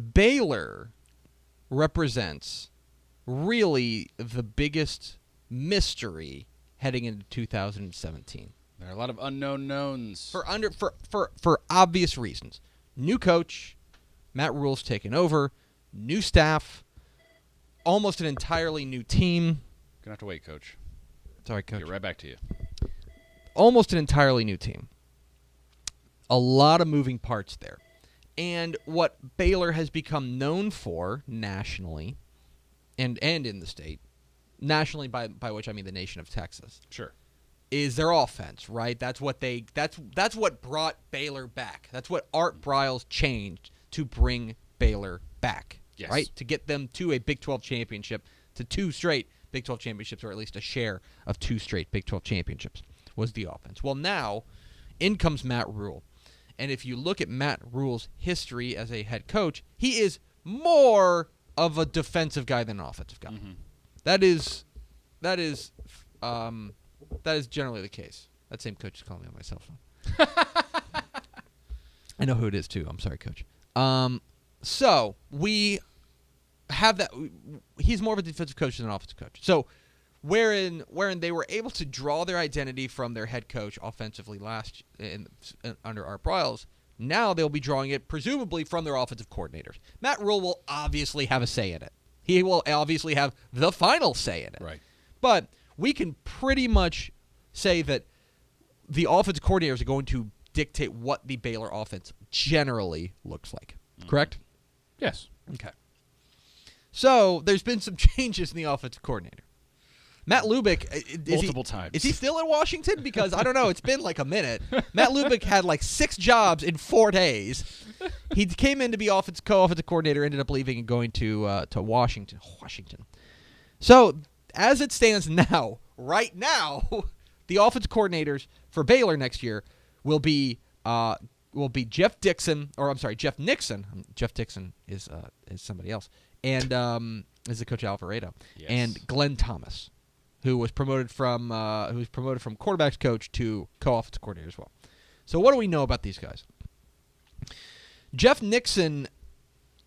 Baylor represents really the biggest mystery heading into 2017. There are a lot of unknown knowns. For obvious reasons. New coach, Matt Rhule's taken over, new staff, almost an entirely new team. Gonna have to wait, Coach. Sorry, Coach. Get right back to you. Almost an entirely new team. A lot of moving parts there. And what Baylor has become known for nationally and in the state, nationally by which I mean the nation of Texas. Sure. Is their offense, right? That's what brought Baylor back. That's what Art Briles changed to bring Baylor back. Yes. Right? To get them to a Big 12 championship, to 2 straight Big 12 championships, or at least a share of 2 straight Big 12 championships was the offense. Well, now in comes Matt Rhule. And if you look at Matt Rhule's history as a head coach, he is more of a defensive guy than an offensive guy. Mm-hmm. That is generally the case. That same coach is calling me on my cell phone. I know who it is too. I'm sorry, Coach. So we have that. He's more of a defensive coach than an offensive coach. So wherein they were able to draw their identity from their head coach offensively under Art Briles, now they'll be drawing it presumably from their offensive coordinators. Matt Rhule will obviously have a say in it. He will obviously have the final say in it. Right. But we can pretty much say that the offensive coordinators are going to dictate what the Baylor offense generally looks like. Correct? Yes. Okay. So there's been some changes in the offensive coordinator. Matt Lubick, Multiple times. Is he still in Washington? Because I don't know. It's been like a minute. Matt Lubick had like 6 jobs in 4 days. He came in to be co-offensive coordinator, ended up leaving and going to Washington. So as it stands now, right now, the offensive coordinators for Baylor next year will be Jeff Nixon. Jeff Dixon is somebody else, and is the coach Alvarado, yes. and Glenn Thomas, who was promoted from quarterbacks coach to co-offensive coordinator as well. So what do we know about these guys? Jeff Nixon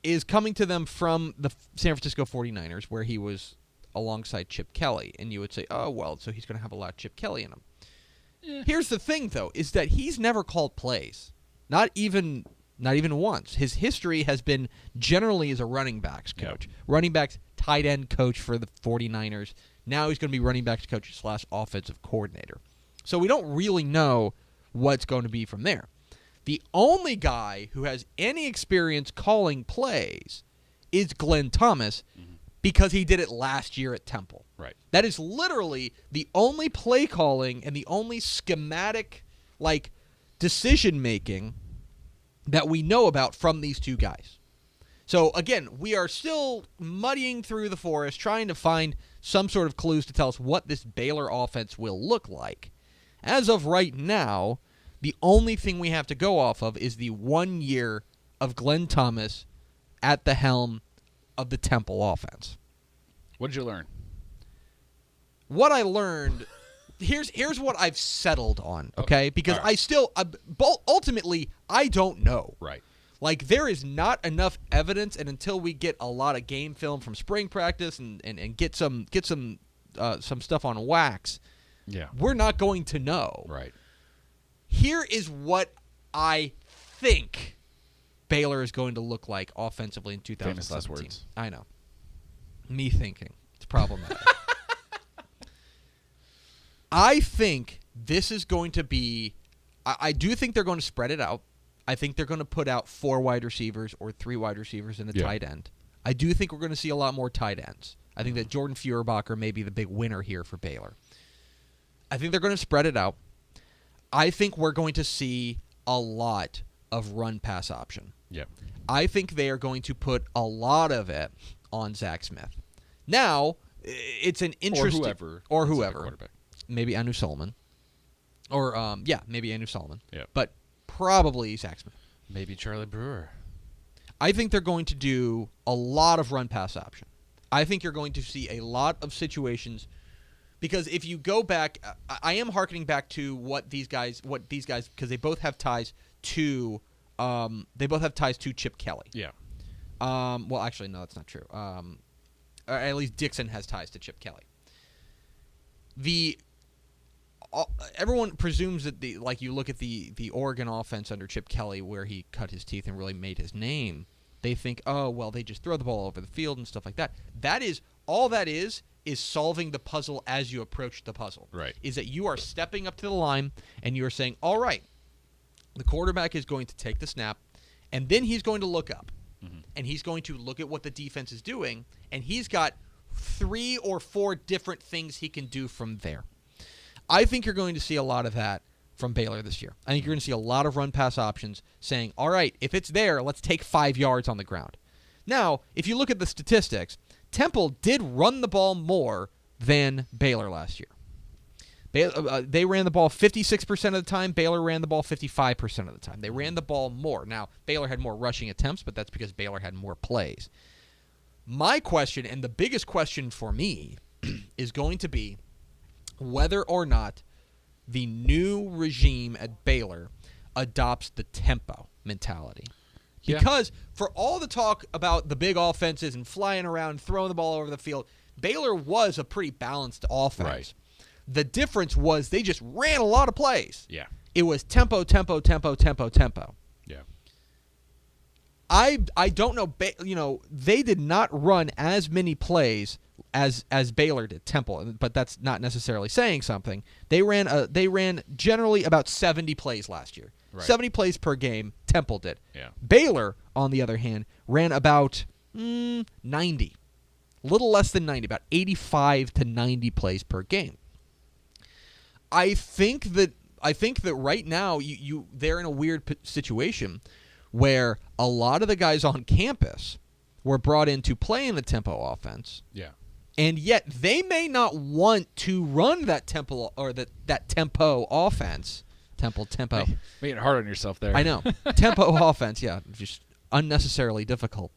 is coming to them from the San Francisco 49ers, where he was alongside Chip Kelly, and you would say, oh, well, so he's going to have a lot of Chip Kelly in him. Yeah. Here's the thing, though, is that he's never called plays, not even once. His history has been generally as a running backs coach, running backs tight end coach for the 49ers. Now he's going to be running backs coach / offensive coordinator. So we don't really know what's going to be from there. The only guy who has any experience calling plays is Glenn Thomas, because he did it last year at Temple. Right. That is literally the only play calling and the only schematic decision making that we know about from these two guys. So again, we are still muddying through the forest trying to find some sort of clues to tell us what this Baylor offense will look like. As of right now, the only thing we have to go off of is the 1 year of Glenn Thomas at the helm of the Temple offense. What did you learn? What I learned, here's what I've settled on, okay? Because ultimately, I don't know. Right. There is not enough evidence, and until we get a lot of game film from spring practice and get some stuff on wax, we're not going to know. Right. Here is what I think Baylor is going to look like offensively in 2017. Famous last words. I know. Me thinking. It's problematic. I think this is going to be I do think they're going to spread it out. I think they're going to put out 4 wide receivers or 3 wide receivers and a tight end. I do think we're going to see a lot more tight ends. I think that Jordan Feuerbacher may be the big winner here for Baylor. I think they're going to spread it out. I think we're going to see a lot of run-pass option. Yep. I think they are going to put a lot of it on Zach Smith. Now, it's an interesting... Or whoever. Quarterback. Maybe Anu Solomon. Or, maybe Anu Solomon. Yep. But probably Zach Smith. Maybe Charlie Brewer. I think they're going to do a lot of run-pass option. I think you're going to see a lot of situations... Because if you go back, I am hearkening back to what these guys, because they both have ties to, Chip Kelly. Yeah. Well, actually, no, that's not true. Or at least Dixon has ties to Chip Kelly. Everyone presumes that you look at the Oregon offense under Chip Kelly, where he cut his teeth and really made his name. They think, oh well, they just throw the ball over the field and stuff like that. All that is solving the puzzle as you approach the puzzle. Right. Is that you are stepping up to the line and you are saying, all right, the quarterback is going to take the snap, and then he's going to look up, and he's going to look at what the defense is doing, and he's got 3 or 4 different things he can do from there. I think you're going to see a lot of that from Baylor this year. I think you're going to see a lot of run-pass options saying, all right, if it's there, let's take 5 yards on the ground. Now, if you look at the statistics, Temple did run the ball more than Baylor last year. They ran the ball 56% of the time. Baylor ran the ball 55% of the time. They ran the ball more. Now, Baylor had more rushing attempts, but that's because Baylor had more plays. My question, and the biggest question for me, is going to be whether or not the new regime at Baylor adopts the tempo mentality. Because for all the talk about the big offenses and flying around, throwing the ball over the field, Baylor was a pretty balanced offense. Right. The difference was they just ran a lot of plays. Yeah. It was tempo, tempo, tempo, tempo, tempo. Yeah. I don't know. They did not run as many plays as Baylor did. Temple, but that's not necessarily saying something. They ran generally about 70 plays last year. Right. 70 plays per game. Temple did. Yeah. Baylor, on the other hand, ran about 90, a little less than 90, about 85 to 90 plays per game. I think that right now they're in a weird situation where a lot of the guys on campus were brought in to play in the tempo offense. Yeah. And yet they may not want to run that tempo or that tempo offense. Tempo. Making it hard on yourself there. I know. Tempo offense, yeah, just unnecessarily difficult.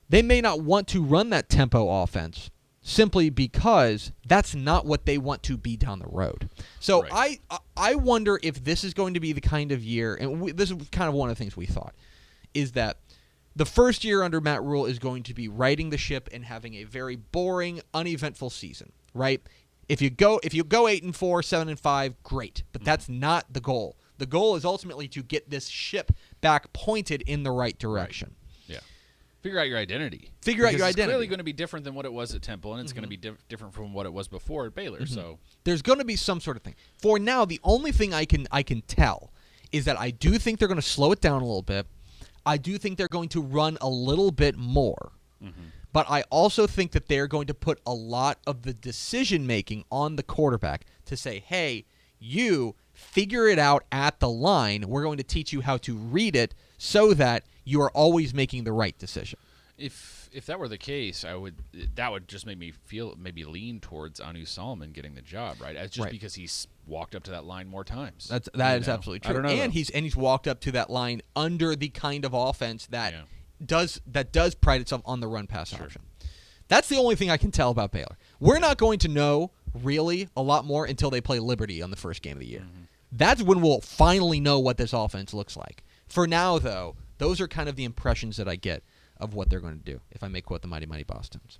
They may not want to run that tempo offense simply because that's not what they want to be down the road. So right. I wonder if this is going to be the kind of year, and this is kind of one of the things we thought, is that the first year under Matt Rhule is going to be righting the ship and having a very boring, uneventful season, right? If you go 8-4, 7-5, great, but that's not the goal. The goal is ultimately to get this ship back pointed in the right direction. Right. Yeah. Figure out your identity. Out your identity. It's clearly going to be different than what it was at Temple, and it's going to be different from what it was before at Baylor. So there's going to be some sort of thing. For now, the only thing I can tell is that I do think they're going to slow it down a little bit. I do think they're going to run a little bit more. But I also think that they're going to put a lot of the decision-making on the quarterback to say, hey, you figure it out at the line. We're going to teach you how to read it so that you are always making the right decision. If that were the case, that would just make me maybe lean towards Anu Solomon getting the job, right? Because he's walked up to that line more times. That is absolutely true. I don't know, and he's walked up to that line under the kind of offense that does pride itself on the run pass option. That's the only thing I can tell about Baylor. We're not going to know really a lot more until they play Liberty on the first game of the year. That's when we'll finally know what this offense looks like. For now, though, those are kind of the impressions that I get of what they're going to do, if I may quote the Mighty Mighty Bosstones.